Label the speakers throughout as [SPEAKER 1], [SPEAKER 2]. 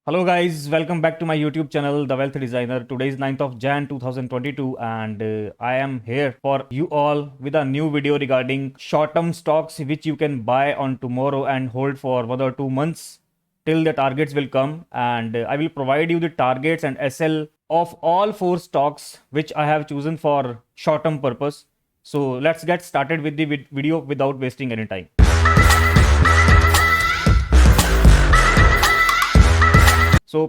[SPEAKER 1] Hello guys, welcome back to my YouTube channel, The Wealth Designer. Today is 9th of Jan 2022 and I am here for you all with a new video regarding short-term stocks which you can buy on tomorrow and hold for 1 or 2 months till the targets will come, and I will provide you the targets and SL of all four stocks which I have chosen for short-term purpose. So let's get started with the video without wasting any time.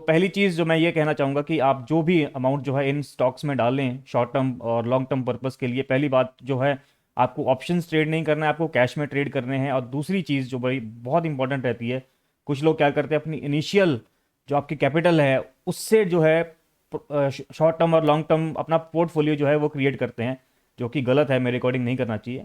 [SPEAKER 1] पहली चीज़ जो मैं ये कहना चाहूँगा कि आप जो भी अमाउंट जो है इन स्टॉक्स में डालें शॉर्ट टर्म और लॉन्ग टर्म पर्पस के लिए, पहली बात जो है आपको ऑप्शंस ट्रेड नहीं करना है, आपको कैश में ट्रेड करने हैं। और दूसरी चीज़ जो बड़ी बहुत इंपॉर्टेंट रहती है, कुछ लोग क्या करते हैं अपनी इनिशियल जो आपकी कैपिटल है उससे जो है शॉर्ट टर्म और लॉन्ग टर्म अपना पोर्टफोलियो जो है वो क्रिएट करते हैं, जो कि गलत है, मेरे अकॉर्डिंग नहीं करना चाहिए।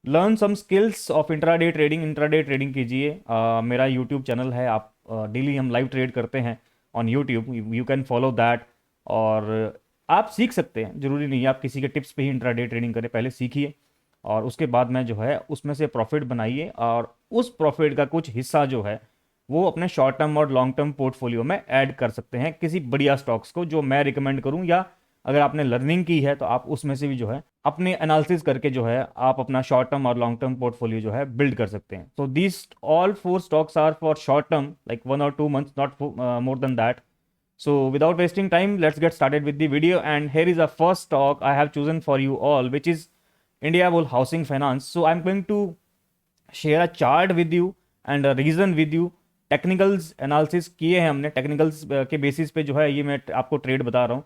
[SPEAKER 1] Learn some skills of intraday trading कीजिए। मेरा यूट्यूब चैनल है, आप डेली हम लाइव ट्रेड करते हैं on YouTube, you can follow that. और आप सीख सकते हैं, ज़रूरी नहीं है आप किसी के टिप्स पे ही इंट्राडे ट्रेडिंग करें, पहले सीखिए और उसके बाद में जो है उसमें से प्रॉफिट बनाइए और उस प्रॉफिट का कुछ हिस्सा जो है वो अपने शॉर्ट टर्म और लॉन्ग टर्म पोर्टफोलियो में ऐड कर सकते हैं किसी बढ़िया स्टॉक्स को जो मैं रिकमेंड करूं, या अगर आपने लर्निंग की है तो आप उसमें से भी जो है अपने एनालिसिस करके जो है आप अपना शॉर्ट टर्म और लॉन्ग टर्म पोर्टफोलियो जो है बिल्ड कर सकते हैं। So this all four stocks are for short term, like 1 or 2 months, not more than that. So without wasting time, let's get started with the video. And here is a first stock I have chosen for you all, which is Indiabulls Housing Finance. So I'm going to share a chart with you and a reason with you. Technicals analysis किए हैं हमने, technicals के basis पे जो है ये मैं आपको ट्रेड बता रहा हूँ,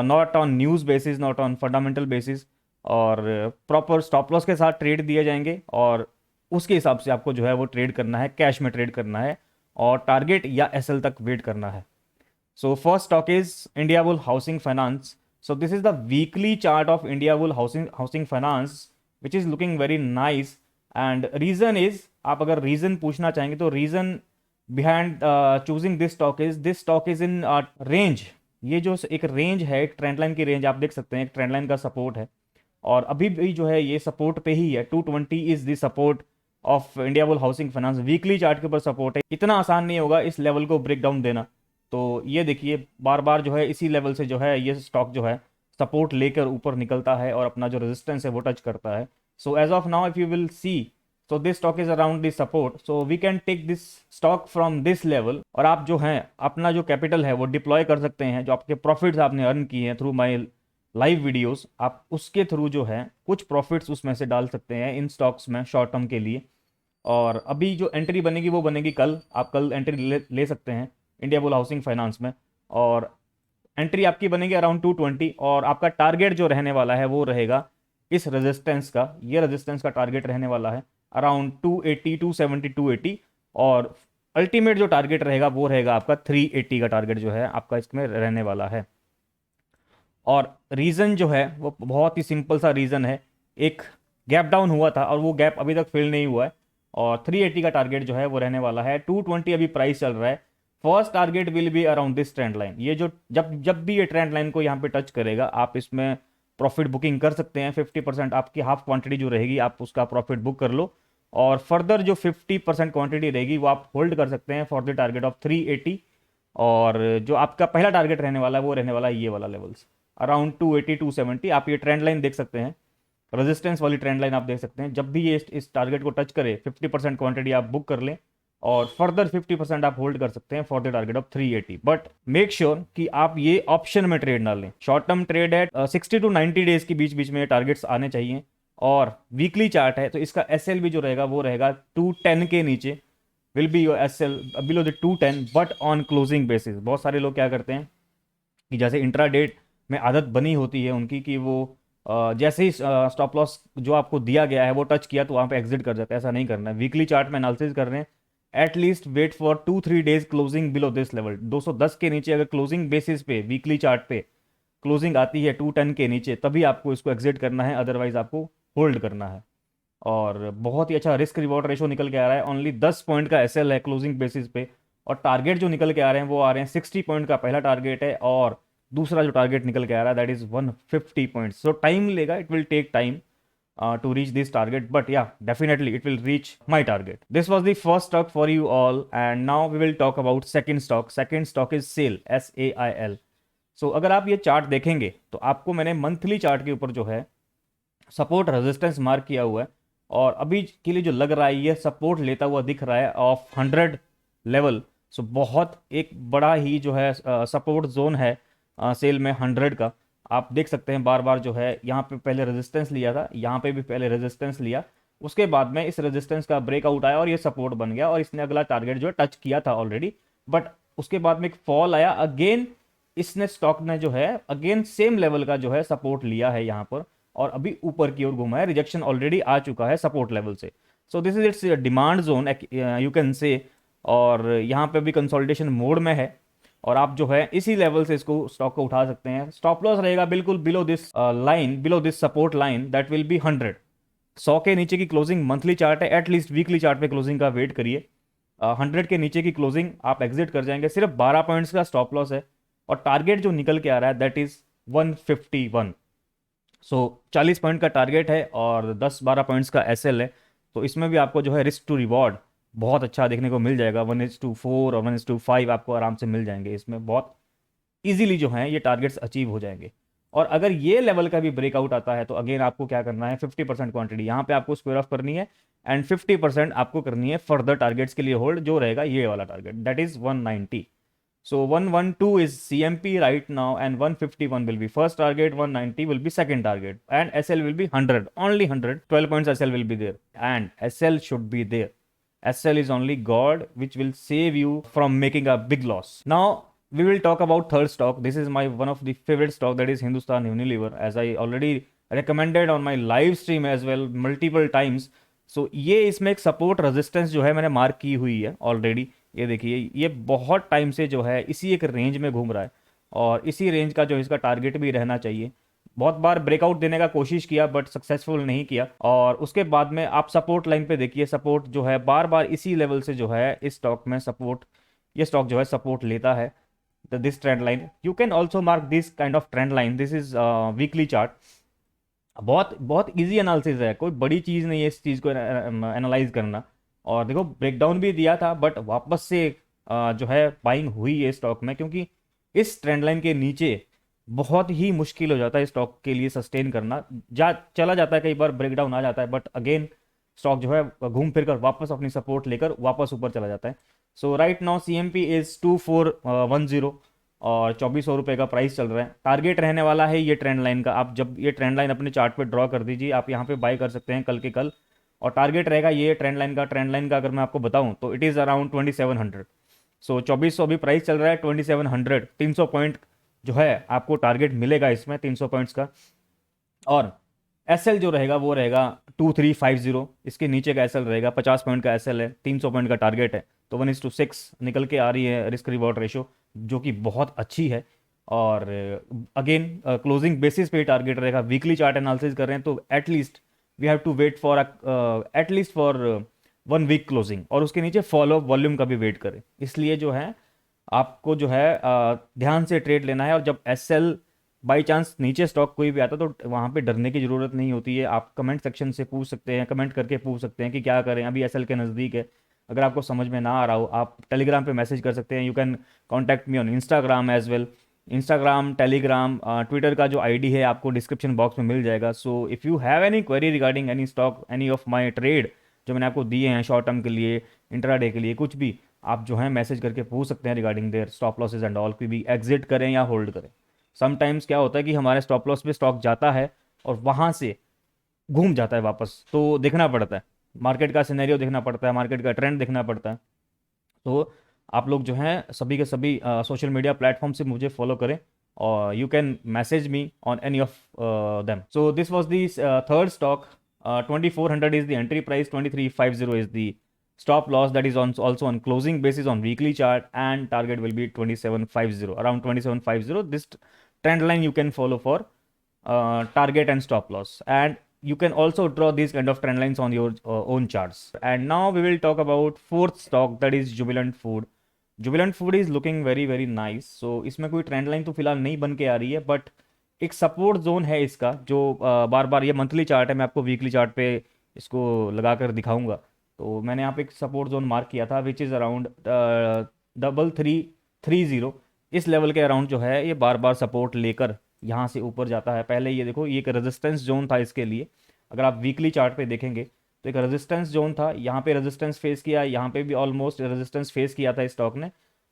[SPEAKER 1] not on news basis, not on fundamental basis. और प्रॉपर स्टॉप लॉस के साथ ट्रेड दिए जाएंगे और उसके हिसाब से आपको जो है वो ट्रेड करना है, कैश में ट्रेड करना है और टारगेट या एसएल तक वेट करना है। So first stock is Indiabulls Housing Finance. So this is the weekly chart of Indiabulls Housing Finance, which is looking very nice. And reason is, आप अगर reason पूछना चाहेंगे तो reason behind choosing this stock is in range. ये जो एक range है, एक ट्रेंड लाइन की रेंज आप देख सकते हैं, एक ट्रेंड लाइन का सपोर्ट है और अभी भी जो है ये सपोर्ट पे ही है। 220 is the support of Indiabulls housing finance, weekly chart के ऊपर सपोर्ट है। इतना आसान नहीं होगा इस लेवल को ब्रेक डाउन देना। तो ये देखिए बार बार जो है इसी लेवल से जो है ये स्टॉक जो है सपोर्ट लेकर ऊपर निकलता है और अपना जो रेजिस्टेंस है वो टच करता है। So as of now if you will see, so this stock is around this support, so we can take this stock from this level और आप जो है अपना जो कैपिटल है वो डिप्लॉय कर सकते हैं। जो आपके प्रॉफिट्स आपने अर्न किए हैं थ्रू माई लाइव वीडियोस, आप उसके थ्रू जो है कुछ प्रॉफिट्स उसमें से डाल सकते हैं इन स्टॉक्स में शॉर्ट टर्म के लिए। और अभी जो एंट्री बनेगी वो बनेगी कल, आप कल एंट्री ले सकते हैं Indiabulls हाउसिंग फाइनेंस में और एंट्री आपकी बनेगी अराउंड 220 और आपका टारगेट जो रहने वाला है वो रहेगा इस रेजिस्टेंस का, ये रेजिस्टेंस का टारगेट रहने वाला है अराउंड 280, 270, 280 और अल्टीमेट जो टारगेट रहेगा वो रहेगा आपका 380 का टारगेट जो है आपका इसमें रहने वाला है। और रीज़न जो है वो बहुत ही सिंपल सा रीज़न है, एक गैप डाउन हुआ था और वो गैप अभी तक फिल नहीं हुआ है और 380 का टारगेट जो है वो रहने वाला है। 220 अभी प्राइस चल रहा है, first target will be around this trend line. ये जो जब भी ये ट्रेंड लाइन को यहाँ पे टच करेगा आप इसमें प्रॉफिट बुकिंग कर सकते हैं। 50% आपकी हाफ क्वांटिटी जो रहेगी आप उसका प्रॉफिट बुक कर लो और फर्दर जो 50% क्वांटिटी रहेगी वो आप होल्ड कर सकते हैं फॉर द टारगेट ऑफ 380। और जो आपका पहला टारगेट रहने वाला है वो रहने वाला है ये वाला लेवल्स अराउंड 280, 270। आप ये ट्रेंड लाइन देख सकते हैं, रेजिस्टेंस वाली ट्रेंड लाइन आप देख सकते हैं। जब भी ये इस टारगेट को टच करे 50% क्वांटिटी आप बुक कर लें और फर्दर 50% आप होल्ड कर सकते हैं for the target of 380। But make sure कि आप ये ऑप्शन में ट्रेड ना लें। शॉर्ट टर्म ट्रेड है, 60 to 90 डेज के बीच बीच में टारगेट्स आने चाहिए और वीकली चार्ट है तो इसका एसएल भी जो रहेगा वो रहेगा 210 के नीचे, will be your SL below the 210 but on closing basis. बहुत सारे लोग क्या करते हैं कि जैसे इंट्राडे में आदत बनी होती है उनकी कि वो जैसे ही स्टॉप लॉस जो आपको दिया गया है वो टच किया तो वहाँ पे एग्जिट कर जाता है। ऐसा नहीं करना है, वीकली चार्ट में एनालिसिस कर रहे हैं, at least wait for 2-3 days closing below this level. 210 के नीचे अगर क्लोजिंग बेसिस पे वीकली चार्ट पे क्लोजिंग आती है 210 के नीचे तभी आपको इसको एग्जिट करना है, अदरवाइज आपको होल्ड करना है। और बहुत ही अच्छा रिस्क रिवॉर्ड रेशो निकल के आ रहा है, ओनली 10 पॉइंट का एसएल है क्लोजिंग बेसिस पे और टारगेट जो निकल के आ रहे हैं वो आ रहे हैं 60 पॉइंट का पहला टारगेट है और दूसरा जो टारगेट निकल के आ रहा है that is 150 points. So time लेगा, it will take time. to reach this target, but yeah, definitely it will reach my target. This was the first stock for you all, and now we will talk about second stock. Second stock is SAIL, SAIL. सो अगर आप ये chart देखेंगे तो आपको मैंने monthly chart के ऊपर जो है सपोर्ट रेजिस्टेंस मार्क किया हुआ है, और अभी के लिए जो लग रहा है ये सपोर्ट लेता हुआ दिख रहा है ऑफ 100 लेवल। सो बहुत एक बड़ा ही जो है सपोर्ट जोन है सेल में 100 का। आप देख सकते हैं बार बार जो है यहाँ पे पहले रेजिस्टेंस लिया था, यहाँ पे भी पहले रेजिस्टेंस लिया, उसके बाद में इस रेजिस्टेंस का ब्रेकआउट आया और ये सपोर्ट बन गया, और इसने अगला टारगेट जो है टच किया था ऑलरेडी, बट उसके बाद में एक फॉल आया अगेन। इसने स्टॉक ने जो है अगेन सेम लेवल का जो है सपोर्ट लिया है यहाँ पर, और अभी ऊपर की ओर घुमा है। रिजेक्शन ऑलरेडी आ चुका है सपोर्ट लेवल से। So this is it's demand zone you can say, और यहाँ पे भी कंसोलिडेशन मोड में है, और आप जो है इसी लेवल से इसको स्टॉक को उठा सकते हैं। स्टॉप लॉस रहेगा बिल्कुल below this line, below this support line, that will be 100। 100 के नीचे की क्लोजिंग मंथली चार्ट है, एटलीस्ट वीकली चार्ट पे क्लोजिंग का वेट करिए। 100 के नीचे की क्लोजिंग आप एग्जिट कर जाएंगे। सिर्फ 12 पॉइंट्स का स्टॉप लॉस है, और टारगेट जो निकल के आ रहा है दैट इज 151। सो 40 पॉइंट का टारगेट है और 10-12 पॉइंट्स का एसएल है, तो इसमें भी आपको जो है रिस्क टू रिवॉर्ड बहुत अच्छा देखने को मिल जाएगा। 1:4 और 1:5 आपको आराम से मिल जाएंगे, इसमें बहुत इजीली जो है ये टारगेट्स अचीव हो जाएंगे। और अगर ये लेवल का भी ब्रेकआउट आता है तो अगेन आपको क्या करना है, 50% क्वांटिटी यहाँ पे आपको स्क्वायर ऑफ करनी है, एंड 50% आपको करनी है फर्दर टारगेट्स के लिए होल्ड, जो रहेगा ये वाला target that is 190। So 112 is CMP right now, and 151 will be first target, 190 will be second target, and SL will be 100, only 100, 12 points SL will be there, and SL should be there. SL is only God which will save you from making a big loss. Now we will talk about third stock. This is my one of the favorite stock, that is Hindustan Unilever, as I already recommended on my live stream as well multiple times. So ये इसमें एक support resistance जो है मैंने mark की हुई है already. ये देखिए ये बहुत टाइम से जो है इसी एक रेंज में घूम रहा है, और इसी रेंज का जो इसका टारगेट भी रहना चाहिए। बहुत बार ब्रेकआउट देने का कोशिश किया बट सक्सेसफुल नहीं किया, और उसके बाद में आप सपोर्ट लाइन पे देखिए, सपोर्ट जो है बार बार इसी लेवल से जो है इस स्टॉक में सपोर्ट, ये स्टॉक जो है सपोर्ट लेता है। This trend line you can also mark this kind of trend line, this is weekly chart. बहुत बहुत इजी एनालिसिस है, कोई बड़ी चीज़ नहीं है इस चीज़ को एनालाइज करना। और देखो ब्रेकडाउन भी दिया था बट वापस से जो है बाइंग हुई है स्टॉक में, क्योंकि इस ट्रेंड लाइन के नीचे बहुत ही मुश्किल हो जाता है स्टॉक के लिए सस्टेन करना। चला जाता है, कई बार ब्रेकडाउन आ जाता है, बट अगेन स्टॉक जो है घूम फिर कर वापस अपनी सपोर्ट लेकर वापस ऊपर चला जाता है। सो राइट नाउ CMP इज 2410, और 2400 का प्राइस चल रहा है। टारगेट रहने वाला है ये ट्रेंड लाइन का। आप जब ये ट्रेंड लाइन अपने चार्ट पे ड्रॉ कर दीजिए, आप यहाँ पे बाय कर सकते हैं कल के कल, और टारगेट रहेगा ये ट्रेंड लाइन का। ट्रेंड लाइन का अगर मैं आपको बताऊं तो इट इज़ अराउंड 2700। सो 2400 अभी प्राइस चल रहा है, 2700, 300 पॉइंट जो है आपको टारगेट मिलेगा इसमें, 300 पॉइंट्स का। और एसएल जो रहेगा वो रहेगा 2350, इसके नीचे का एसएल रहेगा 50 पॉइंट का एसएल है, 300 पॉइंट का टारगेट है। तो 1:6 निकल के आ रही है रिस्क रिवॉर्ड रेशो, जो कि बहुत अच्छी है। और अगेन क्लोजिंग बेसिस पे टारगेट रहेगा। वीकली चार्ट एनालिसिस कर रहे हैं तो at least we have to wait for at least for 1 week closing, और उसके नीचे फॉलो वॉल्यूम का भी वेट करें। इसलिए जो है आपको जो है ध्यान से ट्रेड लेना है, और जब एसएल बाई चांस नीचे स्टॉक कोई भी आता है तो वहाँ पे डरने की ज़रूरत नहीं होती है। आप कमेंट सेक्शन से पूछ सकते हैं, कमेंट करके पूछ सकते हैं कि क्या करें, अभी एसएल के नज़दीक है। अगर आपको समझ में ना आ रहा हो आप टेलीग्राम पे मैसेज कर सकते हैं। You can contact me on Instagram as well. Instagram, Telegram, Twitter का जो आईडी है आपको डिस्क्रिप्शन बॉक्स में मिल जाएगा। So if you have any query regarding any stock, any of my trade जो मैंने आपको दिए हैं शॉर्ट टर्म के लिए, इंट्राडे के लिए, कुछ भी आप जो है मैसेज करके पूछ सकते हैं regarding their stop losses and all, की भी एग्जिट करें या होल्ड करें। समटाइम्स क्या होता है कि हमारे स्टॉप लॉस पे स्टॉक जाता है और वहाँ से घूम जाता है वापस, तो देखना पड़ता है, मार्केट का सिनेरियो देखना पड़ता है, मार्केट का ट्रेंड देखना पड़ता है। तो आप लोग जो हैं सभी के सभी सोशल मीडिया प्लेटफॉर्म से मुझे फॉलो करें, और you can message me on any of them. So this was the third stock. 2400 is the entry price, 2350 is the stop loss, that is also on closing basis on weekly chart, and target will be 2750, around 2750. This trend line you can follow for target and stop loss, and you can also draw these kind of trend lines on your own charts. And now we will talk about fourth stock, that is Jubilant Food. Jubilant Food is looking very very nice. So इसमें कोई trend line तो फिलहाल नहीं बन के आ रही है, but एक सपोर्ट जोन है इसका जो बार बार, ये मंथली चार्ट है, मैं आपको वीकली चार्ट पे इसको लगा कर दिखाऊंगा। तो मैंने यहाँ पे एक सपोर्ट जोन मार्क किया था विच इज़ अराउंड 3330। इस लेवल के अराउंड जो है ये बार बार सपोर्ट लेकर यहाँ से ऊपर जाता है। पहले ये देखो, ये एक रेजिस्टेंस जोन था इसके लिए, अगर आप वीकली चार्ट पे देखेंगे तो एक रेजिस्टेंस जोन था, यहाँ पे रेजिस्टेंस फेस किया, यहाँ पे भी ऑलमोस्ट रेजिस्टेंस फेस किया था स्टॉक ने,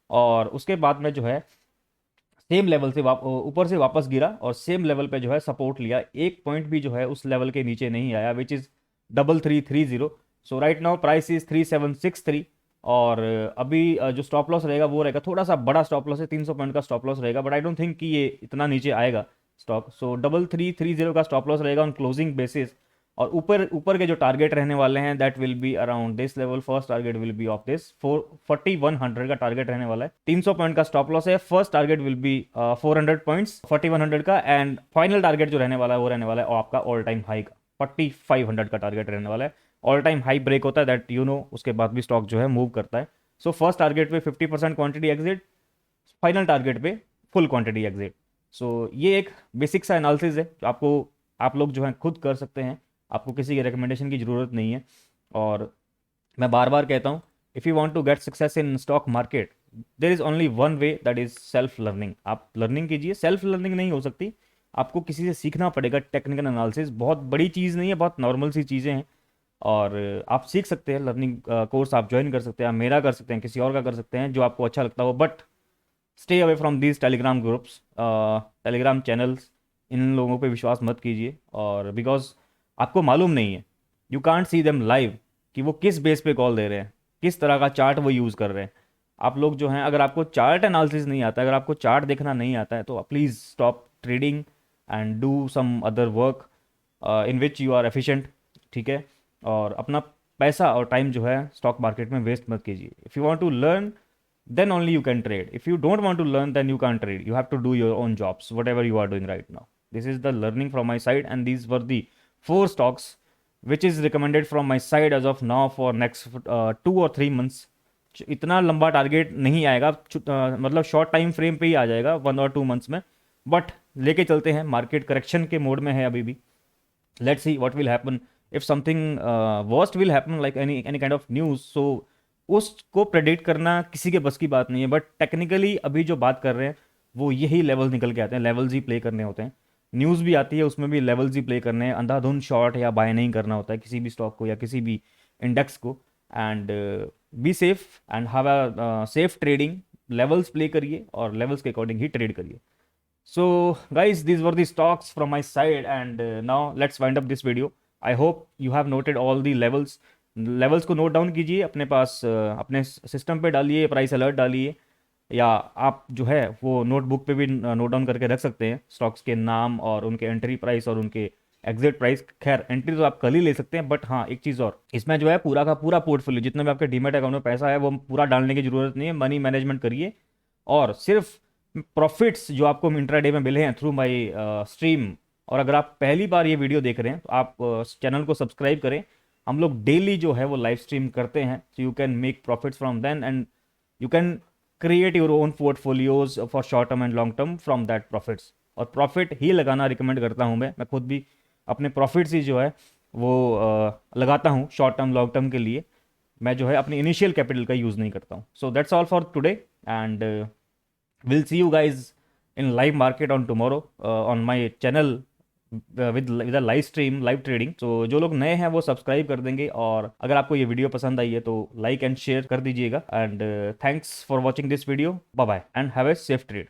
[SPEAKER 1] और उसके बाद में जो है सेम लेवल से ऊपर से वापस गिरा और सेम लेवल पे जो है सपोर्ट लिया, एक पॉइंट भी जो है उस लेवल के नीचे नहीं आया, which is 3330। So right now price is 3763। और अभी जो स्टॉप लॉस रहेगा वो रहेगा, थोड़ा सा बड़ा स्टॉप लॉस है, 300 पॉइंट का स्टॉप लॉस रहेगा, बट आई डोंट थिंक कि ये इतना नीचे आएगा स्टॉक। सो 3330 का स्टॉप लॉस रहेगा ऑन क्लोजिंग बेसिस। और ऊपर ऊपर के जो टारगेट रहने वाले हैं that will be around this level. First target will be of this 4100 का टारगेट रहने वाला है, 300 पॉइंट का स्टॉप लॉस है। First target will be 400 points 4100 का, एंड फाइनल टारगेट जो रहने वाला है वो रहने वाला है आपका ऑल टाइम हाई का 4500 का टारगेट रहने वाला है। ऑल टाइम हाई ब्रेक होता है दैट उसके बाद भी स्टॉक जो है मूव करता है। सो फर्स्ट टारगेट पे 50% क्वांटिटी एग्जिट, फाइनल टारगेट पे फुल क्वांटिटी एग्जिट। सो ये एक बेसिक सा एनालिसिस है जो आप लोग जो है खुद कर सकते हैं, आपको किसी के रिकमेंडेशन की ज़रूरत नहीं है। और मैं बार बार कहता हूँ, if you want to get success in stock market there is only one way, that is self learning. आप लर्निंग कीजिए, सेल्फ लर्निंग नहीं हो सकती, आपको किसी से सीखना पड़ेगा। टेक्निकल एनालिसिस बहुत बड़ी चीज़ नहीं है, बहुत नॉर्मल सी चीज़ें हैं, और आप सीख सकते हैं। लर्निंग कोर्स आप ज्वाइन कर सकते हैं, आप मेरा कर सकते हैं, किसी और का कर सकते हैं, जो आपको अच्छा लगता हो, but stay away from these Telegram groups, Telegram channels. इन लोगों पे विश्वास मत कीजिए, और बिकॉज आपको मालूम नहीं है, you can't see them live कि वो किस बेस पे कॉल दे रहे हैं, किस तरह का चार्ट वो यूज़ कर रहे हैं। आप लोग जो हैं, अगर आपको चार्ट एनालिसिस नहीं आता है, अगर आपको चार्ट देखना नहीं आता है, तो please stop trading and do some other work in which you are efficient, ठीक है। और अपना पैसा और टाइम जो है स्टॉक मार्केट में वेस्ट मत कीजिए। If you want to learn then only you can trade. If you don't want to learn, then you can't trade. You have to do your own jobs, whatever you are doing right now. This is the learning from my side, and these were the 4 stocks which is recommended from my side as of now for next 2 or 3 months. इतना लंबा target नहीं आएगा, मतलब short time frame पे ही आ जाएगा 1 और 2 months में, but लेके चलते हैं। मार्केट करेक्शन के मोड में है अभी भी। Let's see what will happen if something worst will happen like any kind of news. So उसको प्रेडिक्ट करना किसी के बस की बात नहीं है, बट टेक्निकली अभी जो बात कर रहे हैं वो यही लेवल निकल के आते हैं, लेवल्स ही प्ले करने होते हैं। न्यूज़ भी आती है, उसमें भी लेवल्स ही प्ले करने हैं, अंधाधुंध शॉर्ट या बाय नहीं करना होता है किसी भी स्टॉक को या किसी भी इंडेक्स को। And be safe and have a safe trading. Levels play करिए और लेवल्स के अकॉर्डिंग ही ट्रेड करिए। So guys, these were the stocks from my side, and now let's wind up this video. I hope you have noted all the levels को note down कीजिए अपने पास, अपने system पे डालिए, प्राइस अलर्ट डालिए, या आप जो है वो नोटबुक पे भी नोट डाउन करके रख सकते हैं स्टॉक्स के नाम और उनके एंट्री प्राइस और उनके एग्जिट प्राइस। खैर एंट्री तो आप कल ही ले सकते हैं, बट हाँ एक चीज़ और, इसमें जो है पूरा का पूरा पोर्टफोलियो जितना भी आपके डीमैट अकाउंट में पैसा है वो पूरा डालने की ज़रूरत नहीं है। मनी मैनेजमेंट करिए, और सिर्फ प्रॉफिट्स जो आपको इंट्राडे में मिले हैं थ्रू माय स्ट्रीम, और अगर आप पहली बार ये वीडियो देख रहे हैं तो आप चैनल को सब्सक्राइब करें। हम लोग डेली जो है वो लाइव स्ट्रीम करते हैं, so you can make profits from then, and you can create your own portfolios for short term and long term from that profits. और प्रॉफिट ही लगाना रिकमेंड करता हूँ मैं खुद भी अपने प्रॉफिट्स ही जो है वो लगाता हूँ शॉर्ट टर्म लॉन्ग टर्म के लिए। मैं जो है अपनी इनिशियल कैपिटल का यूज़ नहीं करता हूँ। So that's all for today, and we'll see you guys in live market on tomorrow on my channel with a live stream, live trading. So जो लोग नए हैं वो सब्सक्राइब कर देंगे, और अगर आपको ये वीडियो पसंद आई है तो लाइक एंड शेयर कर दीजिएगा। And thanks for watching this video, bye bye and have a safe trade.